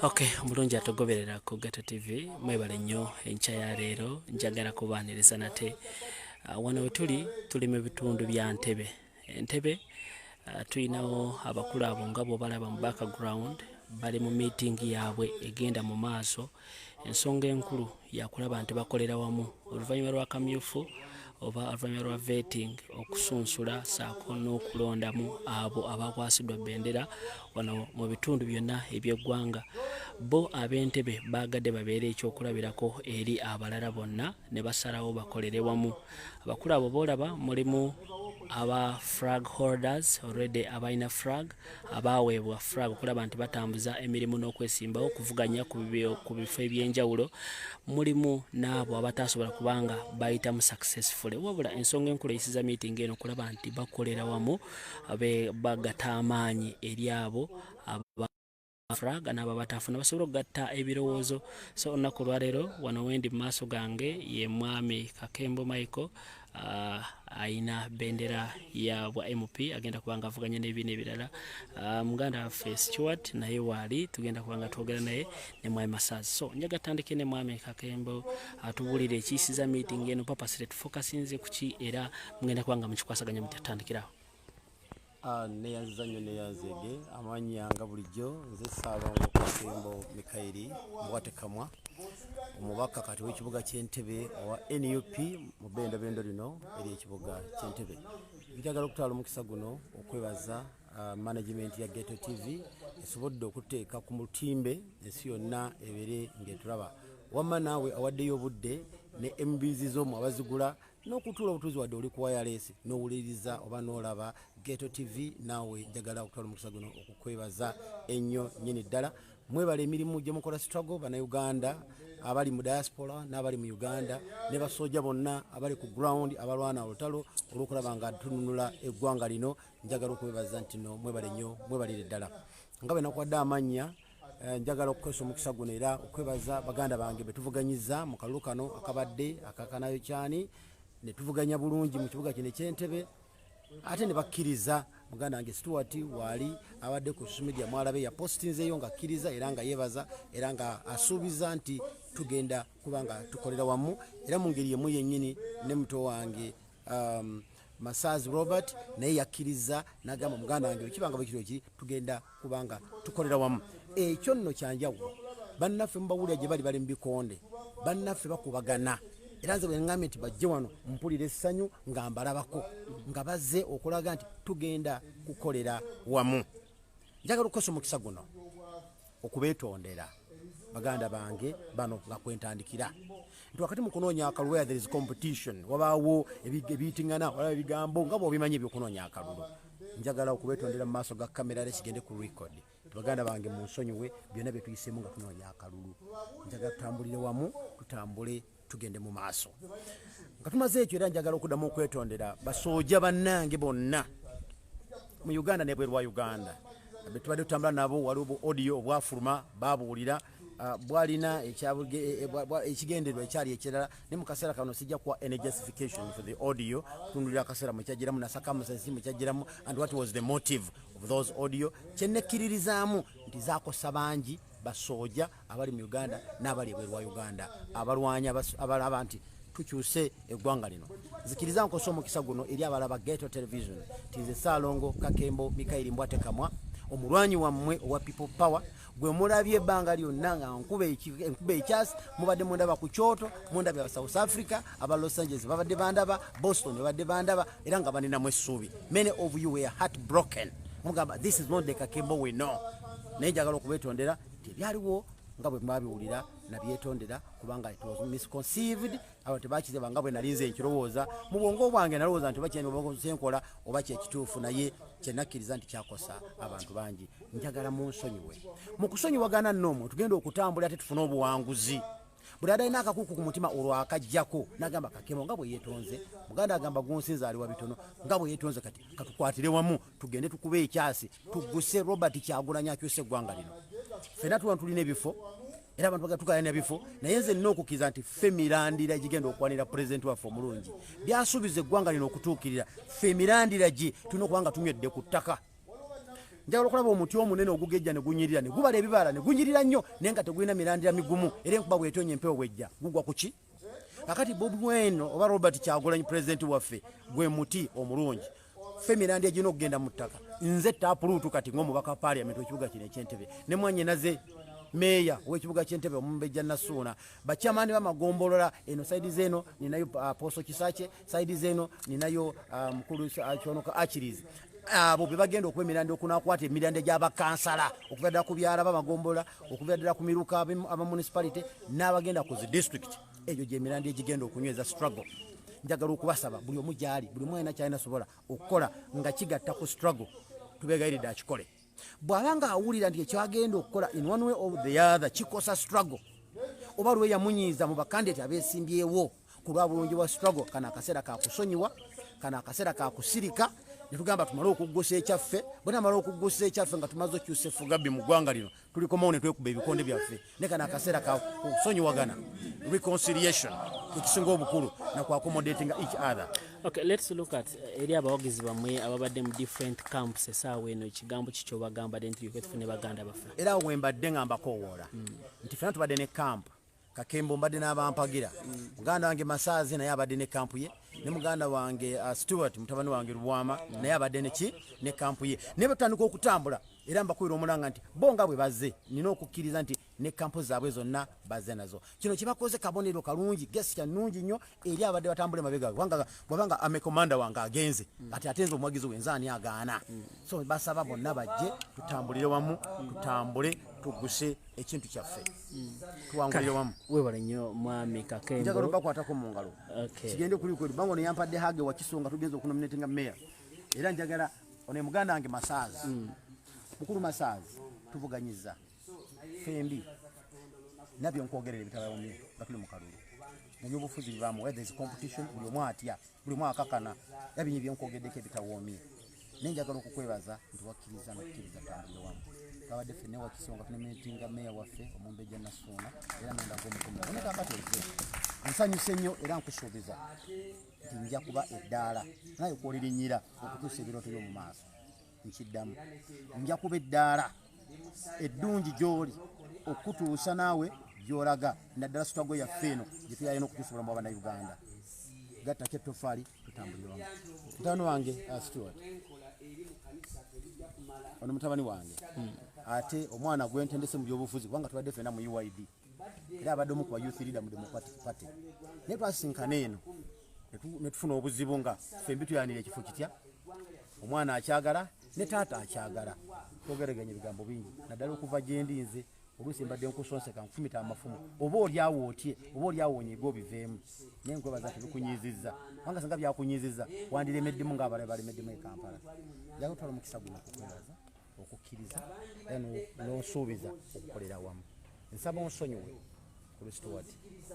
Okay, omulungi atugoberera ku Geto TV mwebale nnyo enkya ya leero njagala kubaaniriza nate wano we tuli mu bitundu bya Ntebe. Entebe tuyinawo abakulu abo nga bw'obalaba mu background bali mu meeting yaabwe egenda mu maaso. Ensonga enkulu yakulaba nti bakolera wamu oluvannyuma lwa kamyufu oba oluvannyuma lwa vetting okusunsula saako n'okulondamu abo abakwasiddwa bendera wano mu bitundu byonna eby'eggwanga. Bo ab'Entebe baagadde babeere ekyokulabirako eri abalala bonna ne basalawo bakolere wamu. Abakulu abo boolaba mulimu aba flag holders already abalina flag abaweebwa flag okulaba nti batambuza emirimu n'okwesimbawo okuvuganya ku bifo ebyenjawulo. Mulimu n'abo abatasobola kubanga bayitamu successfully wabula ensonga enkulu eyisiza meeting eno okulaba nti bakolera wamu bagata amaanyi eri abo flag n'abo abatafuna basobola okugatta ebirowoozo. So olunaku lwaleero wano wendi mu maaso gange ye mwami Kakembo Michael aina bendera ya bwa MP agenda kubanga avuganya n'ebibiina ebirala. Muganda waffe Stewart naye waali tugenda kubanga twogera naye ne mwami Masazi. So njaga tandike ne mwami Kakembo atubulire ekiyisiza meeting eno papasire tufokasinze ku ki era mugenda kubanga mukikwasaganya mutatandikirawo. Neyanzanyo neyanzege amanyi yanga bulijjo nze Ssaalongo Kakembo Mikairi Mbwatekamwa omubaka kati w'ekibuga ky'Entebe owa NUP mu bendabendo lino eri ekibuga ky'Entebe. Njagala okutwala omukisa guno okwebaza management ya Geto TV esobodde okuteeka ku mutimbe ensi yonna ebere ng'etulaba. Wamma naawe awaddeyo obudde ne MBs z'omu abazigula n'okutuula obutuuzi wadde oli ku wireless n'owuliriza oba n'olaba Geto TV naawe njagala okutwala omukisa guno okukwebaza ennyo nnyini ddala. Mwebale emirimu gye mukola struggle bannayuganda abali mu diaspora n'abali mu Uganda ne basojja bonna abali ku ground abalwana olutalo olw'okulaba nga tununula eggwanga lino. Njagala okwebaza nti no mwebale nnyo mwebalire ddala. Nga bwe nakuwadde amannya njagala okukozesa omukisa guno era okwebaza baganda bange be tuvuganyiza mu kalulu kano akabadde akakanayo kyani ne tuvuganya bulungi mu kibuga kino eky'Entebe ate ne bakkiriza. Muganda wange Stewart waali abadde ku social media mwalabe ya postinzeyo nga akkiriza era nga yeebaza era nga asuubiza nti tugenda kubanga tukolera wamu era mu ngeri yemu yennyini ne muto wange Masazi Robert naye yakkiriza n'agamba muganda wange ekibanga bwe kiro ki tugenda kubanga tukolera wamu. Ekyo nno kyanjawulo bannaffe mubawulira gye bali mu bikonde bannaffe bakubagana era nze bwe ngambye nti bajje wano mpulira essanyu nga mbalabako nga bazze okulaga nti tugenda kukolera wamu. Njagala okukosa omukisa guno okubeetondera baganda bange bano nga kwentandikira nti wakati mu kunoonya akalulu where there is competition wabaawo ebiyitiŋŋana wala ebigambo nga bw'obimanyi ebyokunoonya akalulu. Njagala okubeetondera mu maaso ga kamera era kigende ku record baganda bange mu nsonyiwe byonna bye tuyiseemu nga tunoonya akalulu. Njagala tutambulire wamu tutambule tugende mu maaso. Nga tumaze ekyo era njagala okuddamu okwetondera basooja bannange bonna mu Uganda ne bwerwa Uganda be tubadde tutambula nabo waliwo audio obwafuluma babuwulira bwalina ekigendererwa ekyali ekirala ne mu kaseera kano sijja kuwa any justification for the audio kutundulira akaseera mukyagiramu nasaka musasi mukyagiramu and what was the motive of those audio kyennekkiririzaamu nti zaakosa bangi basooja abali mu Uganda n'abali ebweru wa Uganda abalwanya abalaba nti tukyuse eggwanga lino. Zikiriza nkosa omukisa guno eri abalaba Geto Television tinze Ssaalongo Kakembo Mikairi Mbwatekamwa omulwanyi wammwe owa People Power gwe mulabye ebbanga lyonna nga nkube ekyasi mubadde mundaba ku Kyoto mundabye aba South Africa aba Los Angeles babadde bandaba Boston babadde bandaba era nga baninamu essuubi. Many of you were heartbroken mugamba this is not the Kakembo we know. Naye njagala okubeetondera tebyaliwo nga bwe mwabiwulira nabyetondera kubanga it was misconceived abo tebakizeba nga bwe nalinze ekirowooza mu bwongo bwange nalowooza nti bakyenkola oba kyekituufu naye kyenakkiriza nti kyakosa abantu bangi. Njagala mu nsonyiwe mu kusonyiwagana nnoomu tugenda okutambula ate tufune obuwanguzi. Buli alina akakuku ku mutima olwakajjako n'agamba Kakembo nga bwe yeetonze muganda agamba gunsinza aliwa bitono nga bwe yeetonze kati katukwatire wamu tugende tukube ekyasi tugguse Robert Kyagulanyi akyuse eggwanga lino. Ffenna tuba tulina ebifo era abantu bagatukalina ebifo naye nze nina okukkiriza nti ffe mirandira gigenda okwanira pulezidenti waffe omulungi byasuubiza eggwanga lino okutuukirira ffe mirandira gye tulina okuba nga tunywedde ku ttaka. njagala okulaba omuti omunene ogugejja ne gunyirira ne gubala ebibala ne gunyirira nnyo naye nga tegulina mirandira migumu era enkuba bw'etonnya empewo bw'ejja gugwa ku ki kakati Bobi Wine oba Robert Kyagulanyi pulezidenti waffe gwe muti omulungi ffe mirandira gino okugenda mu ttaka nze taapuluutu kati ng'omubaka paaliyamenti w'ekibuga kino eky'Entebbe ne mwanyinaze meya w'ekibuga ky'Entebbe Omumbejja Nasuuna bakyamaani b'amagombolola eno saidi zeno ninayo Apostle Kisache saidi zeno ninayo mukulu Kyonoka Achirizi abo be bagenda okuba emirandira okunakwata emirandira gy'abakansala okuva ddala ku byala b'amagombolola okuva ddala ku miruka aba municipality n'abagenda ku zi district egyo gy'emirandira egigenda okunyweza struggle njagala okubasaba buli omu gyali buli mwana kyalina sobola okukola nga kigatta ku struggle tubeegayiridde akikole bw'abanga awulira nti ekyagenda okukola in one way or the other kikosa struggle oba lwe yamunyiiza mu bakandidate abeesimbyewo ku lwa bulungi bwa struggle kana akaseera kakusonyiwa kana akaseera kakusirika netugamba tumale okuggusa ekyaffe bwe namala okuggusa ekyaffe nga tumaze okyusa effugabbi mu ggwanga lino tulikomawo ne twekuba ebikonde byaffe ne kana akaseera kakusonyiwagana reconciliation ekisinga obukulu naku accommodating each other. Okay, let's look at eri abawagizi bamwe ababadde mu different camps esaawa eno ekigambo kikyo bagamba nti tufune baganda baffe era awo wembadde nga mbakowoola nti ffena tubadde ne camp Kakembo mbadde n'abampagira muganda wange Masaazi naye abadde ne kampu ye ne muganda wange Stuart mutabani wange Rwama naye abadde ne kampu ye ne batandika okutambula era mbakubira omulanga nti bonga bwe bazze nina okukkiriza nti ne kampu zaabwe zonna bazze nazo kino kibakoze kabonero kalungi gesi kya nnungi nnyo eri abadde batambule mabega bwabanga amekomanda wange agenze ati atenze omwagizi wenzaani agaana so basaba bonna bajje tutambulire wamu tutambule tuguse ekintu kyaffe tuwangulire wamu webale nnyo mwami Kakembo njagala bakwatako mu ngalo kigende kuli kweli bango ne yampadde hage wa Kisonga tugenze okunominatinga meya era njagala one muganda wange Masaazi mukulu Masaazi tuvuganyiza fembi nabyo nkwogerera bitabawumye batuli mu kalulu mu bufuzi bibamu whether is competition buli mwatya buli mwakakana yabinyi byenkogeddeko ebitawomye nenjagala okukwebaza nti wakkiriza nokkiriza tambule wamu kabadde ffene wa Kisonga tunominatinga meya waffe Omumbejja Nasuuna era nenda gwomukomo onekakateze nsanyuse nnyo era nkusuubiza nti nja kuba eddaala naye kwolirinyira okutuusa ebirooto by'omu maaso nkiddamu nja kuba eddaala eddungi gy'oli okutuusa naawe gy'olaga naddala sitwago yaffe eno gye tuyalina okutuusa obulamu bw'Abannayuganda gattako ettofaali tutambulire wamu mutabani wange Stuart ono mutabani wange ate omwana gwentendese mu byobufuzi kubanga tubadde ffena mu UID era abadde omu ku youth leader mu Democratic Party naye twasinkana eno ne tufuna obuzibu nga fembi tuyanira ekifo kitya omwana akyagala ne taata akyagala twogeraganya ebigambo bingi naddala okuva gye ndi nze oluusi mbadde nkusonseka nkufumita amafumu oba oli awo otye oba oli awo onyiga obiveemu naye nkwebaza nti bikunyizizza kubanga singa byakunyizizza wandiremeddemu ng'abalala balemeddemu e Kampala njagala otwala omukisa guno okukwebaza okukkiriza era n'osuubiza okukolera wamu nsaba onsonyiwe ku Stuart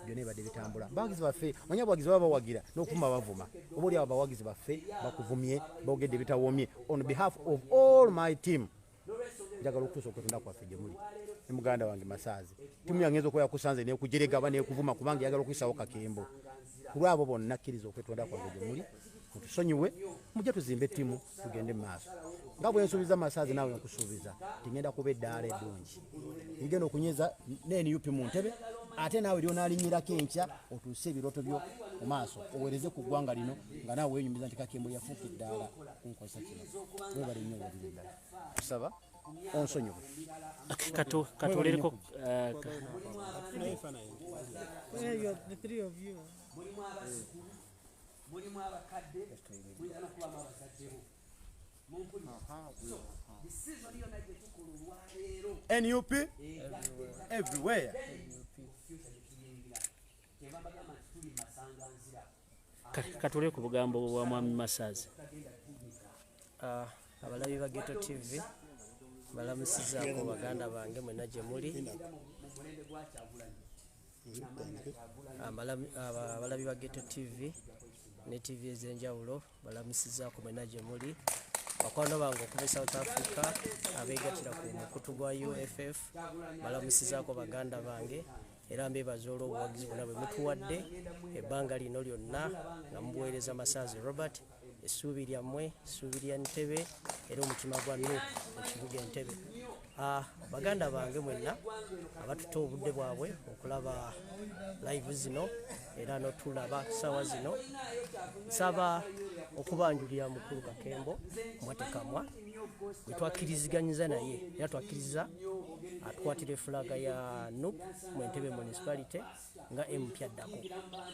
byonna ebadde bitambula abawagizi baffe manya abawagizi baba bawagira n'okuvuma bavuma oba oli abo abawagizi baffe bakuvumye boogedde ebitawoomye on behalf of all my team njagala okutuusa okwetonda kwaffe gye muli ne muganda wange Masaazi timu yange nza okuba yakusanze nekujeregaba nekuvuma kubanga yagala okuyisawo Kakembo ku lwabo bonna akkiriza okwetonda kwaffe gye muli mutusonyiwe mujja tuzimbe ettimu tugende mu maaso nga bwe nsuubiza Masaazi naawe nkusuubiza tingenda kuba eddaala eddungi igenda okunyeza NUP mu Ntebe ate naawe lyonaalinnyirako enkya otuuse ebirooto byo mu maaso oweereze ku ggwanga lino nga naawe wenyumiza nti Kakembo yafuuka eddaala kunkozesa kino webale nnyo obuliri ddala kusaba onsonyiwe katulereko mulimu abakadde mulina nokubamu abazaddebo disizoni yonna gye tukola olwaleero NUP everywhere tebabagamba nti tuli masanganzira katule ku bugambo bwa mwami Masaazi abalabi ba Ghetto TV balamusizaako baganda bange mwena gye muli abalabi ba Ghetto TV ne TV ez'enjawulo balamusizaako mwena gye muli bakwano bange okuva South Africa abeegattira ku mukutu gwa UFF balamusizaako baganda bange era mbeebaza olw'obuwagizi bwonna bwe mutuwadde ebbanga lino lyonna nga mubuweereza Masaazi Robert essuubi lyammwe, essuubi lya Ntebe era omutima gwa Nuupu ekibuga Entebbe. Baganda bange mwenna abatuta obudde bwabwe okulaba live zino era n'otulaba ssaawa zino, nsaba okubanjulira mukulu Kakembo Mwatekamwa bwe twakkiriziganyiza naye era twakkiriza atukwatira efulaga ya Nuupu mu Entebbe municipality nga MP addako,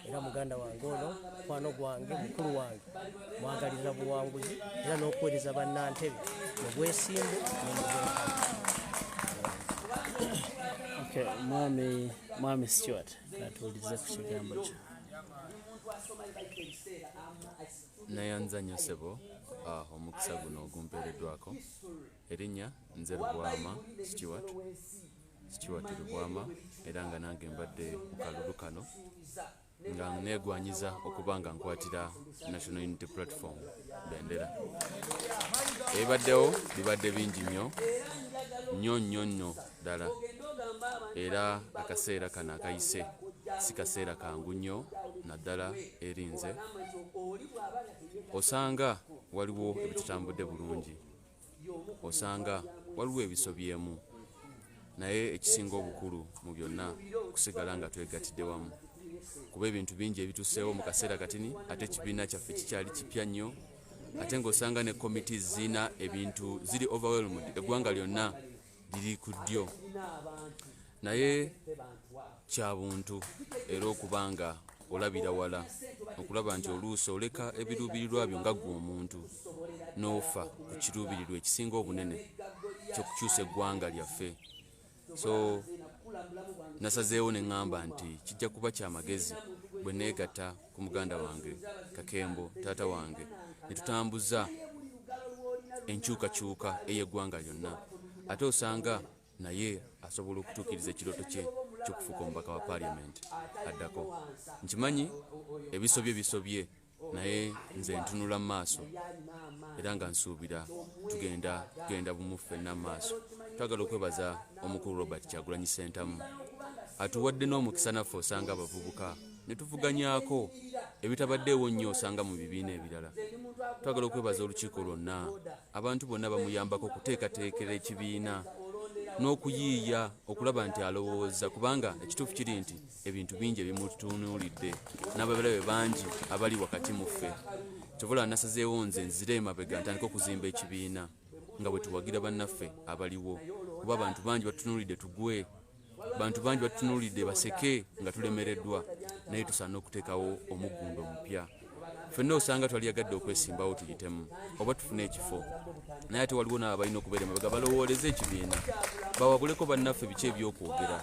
era muganda wange ono mukwano gwange mukulu wange mwagalira buwanguzi era n'okuweereza bannantebe mu bwesimbu n'omubwenkamu. Okay, Mwami Stuart, katuulize ku kigambo kyo. Nayanza nnyo ssebo omukisa guno ogumpeereddwako. Erinnya nze Lubwama Stuart Lubwama, era nga nange mbadde mu kalulu kano nga neegwanyiza okuba nga nkwatira National Unity Platform bendera. Ebibaddewo bibadde bingi nnyo ddala, era akaseera kano akayise si kaseera kangu nnyo naddala eri nze. Osanga waliwo ebitutambudde bulungi, osanga waliwo ebisobyemu, naye ekisinga obukulu mu byonna kusigala nga twegattidde wamu, kuba ebintu bingi ebituseewo mu kaseera katini, ate ekibiina kyaffe kikyali kipya nnyo, ate ng'osanga ne komiti zina ebintu ziri overwhelmed, eggwanga lyonna liri ku ddyo, naye kya buntu era okubanga olabira wala, okulaba nti oluusi oleka ebiruubirirwa byo nga gwe omuntu n'ofa ku kiruubirirwa ekisinga obunene ky'okukyusa eggwanga lyaffe. So nasazeewo ne ŋŋamba nti kijja kuba kyamagezi bwe neegatta ku muganda wange Kakembo taata wange ne tutambuza enkyukakyuka ey'eggwanga lyonna, ate osanga naye asobola okutuukiriza ekirooto kye ky'okufuuka omubaka wa Parliament addako. Nkimanyi ebisobye, naye nze ntunula mu maaso era nga nsuubira tugenda bumu ffenna mu maaso. Twagala okwebaza omukulu Robert Kyagulanyi Ssentamu atuwadde n'omukisa naffe osanga abavubuka ne tuvuganyaako ebitabaddeewo nnyo osanga mu bibiina ebirala. Twagala okwebaza olukiiko lwonna, abantu bonna bamuyambako okuteekateekera ekibiina n'okuyiiya okulaba nti alowooza, kubanga ekituufu kiri nti ebintu bingi ebimutunuulidde n'ababalabe bangi abali wakati mu ffe. Kyobula nasazeewo nze nzire emabega ntandika okuzimba ekibiina nga bwe tuwagira bannaffe abaliwo, kuba abantu bangi batunuulidde tugwe, bantu bangi batunuulidde baseke nga tulemereddwa, naye tusaana okuteekawo omuggundo omupya. Ffenna osanga twaliyagadde okwesimbawo tuyitemu oba tufune ekifo, naye ate waliwo n'abo balina okubeera emabega balowooleze ekibiina, bawabuleko bannaffe biki ebyokwogera,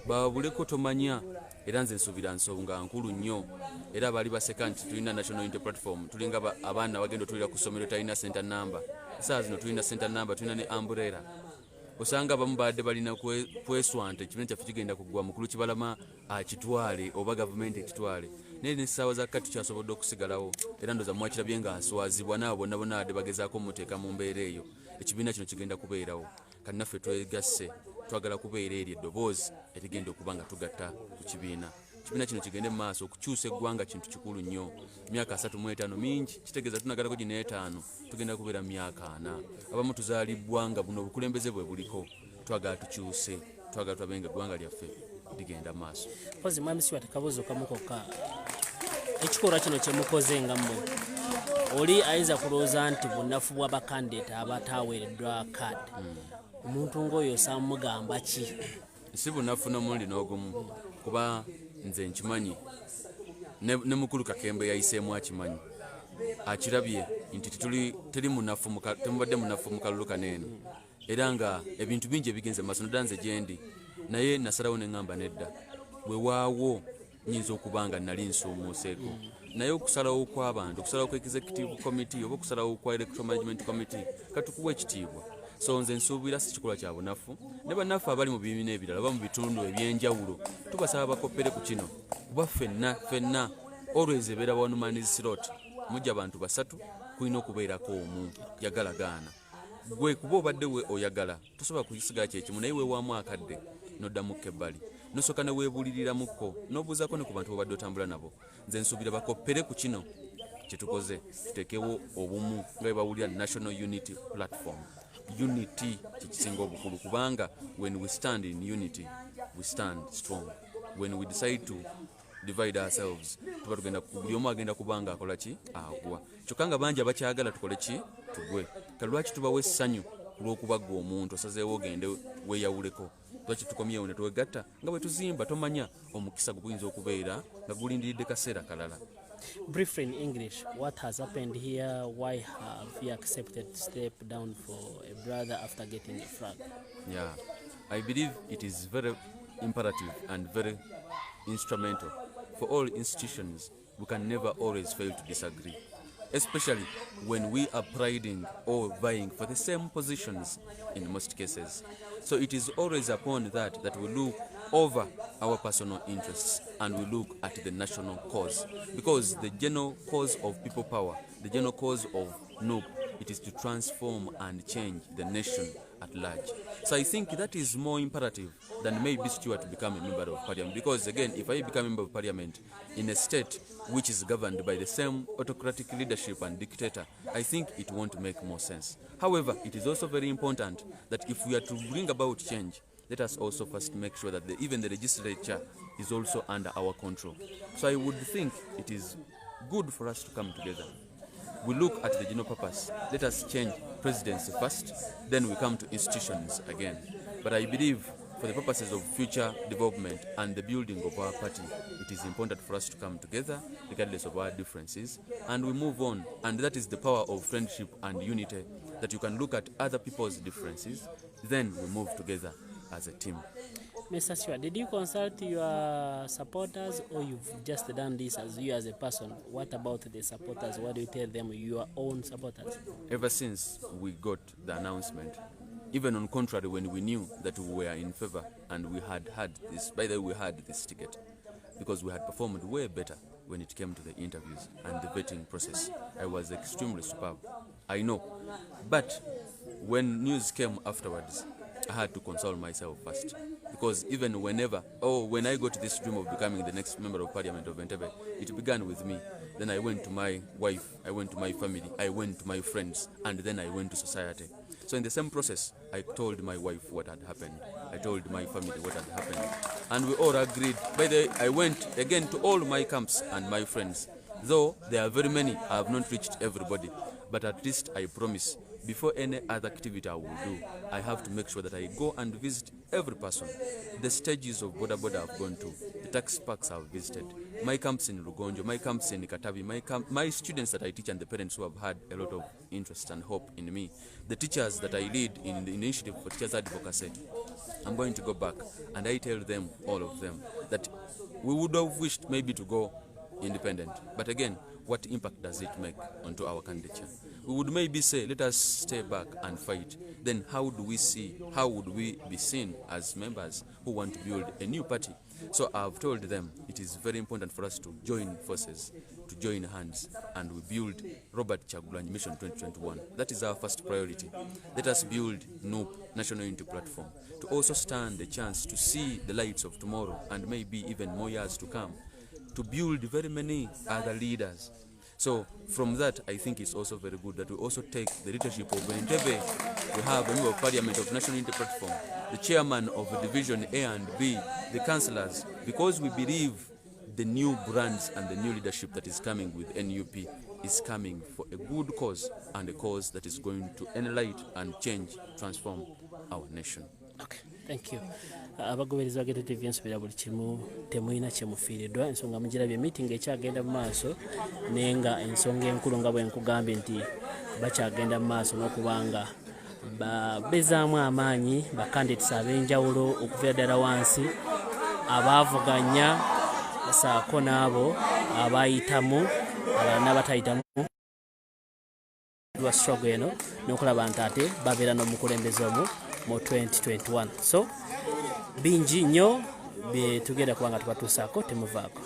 bawabuleko tomanya. Era nze nsuubira nsonga nkulu nnyo, era baali baseka nti tulina National Unity Platform, tulinga abaana bagenda otulira ku ssomero talina center number. Saa zino tulina center number, tulina ne umbrella. Osanga abamu badde balina kweswanta ekibiina kyaffe kigenda kuggwa, mukulu Kibalama akitwale oba gavumenti ekitwale, naye n'essaawa za kati kyasobodde okusigalawo, era ndoza mwakirabye nga aswazibwa n'abo bonna bonna badde bagezaako muteeka mu mbeera eyo. Ekibiina kino kigenda kubeerawo, kati naffe twegasse, twagala kubeera eri eddoboozi erigenda okuba nga tugatta ku kibiina. Ekibiina kino kigende mu maaso okukyusa eggwanga kintu kikulu nnyo. Myaka 35 mingi, kitegeeza tunagalako gino 5, tugenda kubeera myaka 4. Abamu tuzaalibwa nga buno obukulembeze bwe buliko, twagala tukyuse, twagala tulabe nga eggwanga lyaffe ligenda mu maaso. Pozi Mwami Stuart, kabuuzo kamu kokka, ekikolwa kino kye mukoze nga mmwe oli ayinza kulowooza nti bunafu bw'abakandidate abataaweereddwa kaadi, omuntu ng'oyo osamugamba ki? Si bunafu n'omulundi n'ogumu, kuba nze nkimanyi, ne mukulu Kakembo yayiseemu akimanyi, akirabye nti temubadde munafu mu kalulu kaneeno, era nga ebintu bingi ebigenze mu maaso nodda nze gye ndi, naye nasalawo ne ŋŋamba nedda, weewaawo nyinza okuba nga nali nsuumuuseeko, naye okusalawo kw'abantu, okusalawo kwa executive committee oba okusalawo kwa electoral management committee, katukuwa ekitiibwa. So nze nsuubira si kikolwa kya bunafu, ne bannaffe abali mu bibiina ebirala oba mu bitundu ebyenjawulo tubasaba bakoppere ku kino, kuba ffenna always ebeera one man's slot. Mujja abantu 3, kulina okubeerako omu yagalagaana. Gwe kuba obadde we oyagala tosobola kuyisigala kyekimu, naye weewaamu akadde n'oddamuko ebbali, nosooka ne weebuuliriramukko n'obuuzaako ne ku bantu bobadde otambula nabo. Nze nsuubira bakoppere ku kino, kyetukoze tutekewo obumu nga bwe bawulira National Unity Platform. Unity kikisinga obukulu kubanga when we stand in unity we stand strong. When we decide to divide ourselves tuba tugenda buli omu agenda kubanga akola ki agwa. Kyokka nga bangi abakyagala tukole ki tugwe. Kalwaki tubawe essanyu olw'okubagga omuntu osazeewo ogende weeyawuleko. Lwaki tukomyewo ne twegatta nga bwe tuzimba tomanya omukisa guyinza okubeera nga gulindiridde kaseera kalala. Briefly in English, what has happened here? Why have you accepted to step down for a brother after getting a flag? Yeah, I believe it is very imperative and very instrumental for all institutions. We can never always fail to disagree, especially when we are priding or vying for the same positions in most cases. So it is always upon that we look over our personal interests and we look at the national cause, because the general cause of people power, the general cause of NUP, it is to transform and change the nation at large. So I think that is more imperative than maybe Stuart become a member of parliament, because again, if I become a member of parliament in a state which is governed by the same autocratic leadership and dictator, I think it won't make more sense. However, it is also very important that if we are to bring about change, let us also first make sure that even the legislature is also under our control. So I would think it is good for us to come together. We look at the general purpose. Let us change presidency first, then we come to institutions again. But I believe for the purposes of future development and the building of our party, it is important for us to come together regardless of our differences, and we move on. And that is the power of friendship and unity, that you can look at other people's differences, then we move together as a team. Mr. Stewart, did you consult your supporters, or you've just done this as you as a person? What about the supporters? What do you tell them, your own supporters? Ever since we got the announcement, even on contrary, when we knew that we were in favor and we had this, by the way, we had this ticket, because we had performed way better when it came to the interviews and the vetting process. I was extremely superb, I know. But when news came afterwards, I had to console myself first, because even when I got this dream of becoming the next member of parliament of Entebbe, it began with me. Then I went to my wife, I went to my family, I went to my friends, and then I went to society. So in the same process, I told my wife what had happened, I told my family what had happened, and we all agreed. By the way, I went again to all my camps and my friends. Though there are very many, I have not reached everybody, but at least I promise, before any other activity I will do, I have to make sure that I go and visit every person. The stages of Boda I've gone to, the tax parks I've visited, my camps in Rugonjo, my camps in Katavi, my students that I teach and the parents who have had a lot of interest and hope in me, the teachers that I lead in the initiative for teachers advocacy. I'm going to go back and I tell them, all of them, that we would have wished maybe to go independent. But again, what impact does it make onto our candidature? We would maybe say, let us stay back and fight. Then how would we be seen as members who want to build a new party? So I've told them it is very important for us to join forces, to join hands, and we build Robert Kyagulanyi Mission 2021. That is our first priority. Let us build NUP, National Unity Platform, to also stand a chance to see the lights of tomorrow and maybe even more years to come, to build very many other leaders. So from that, I think it's also very good that we also take the leadership of Entebbe. We have a member of parliament of National Unity Platform, the chairman of Division A and B, the councillors, because we believe the new brands and the new leadership that is coming with NUP is coming for a good cause, and a cause that is going to enlighten and change, transform our nation. Okay, thank you. Abagobereza Geto TV nsubira buli kimu temuyina kyemufiiriddwa, ensonga mugirabye meeting ekyagenda mu maaso, naye nga ensonga enkulu nga bwe nkugambye nti bakyagenda mu maaso n'okubanga bezaamu amaanyi bakandidates ab'enjawulo okuva ddala wansi, abaavuganya saako n'abo abayitamu abalala n'abatayitamu lwa struggle eno n'okulaba nti ate babeera n'omukulembeze omu mu 2021. So bingi nnyo bye tugenda kubanga tubatuusaako, temuvaako.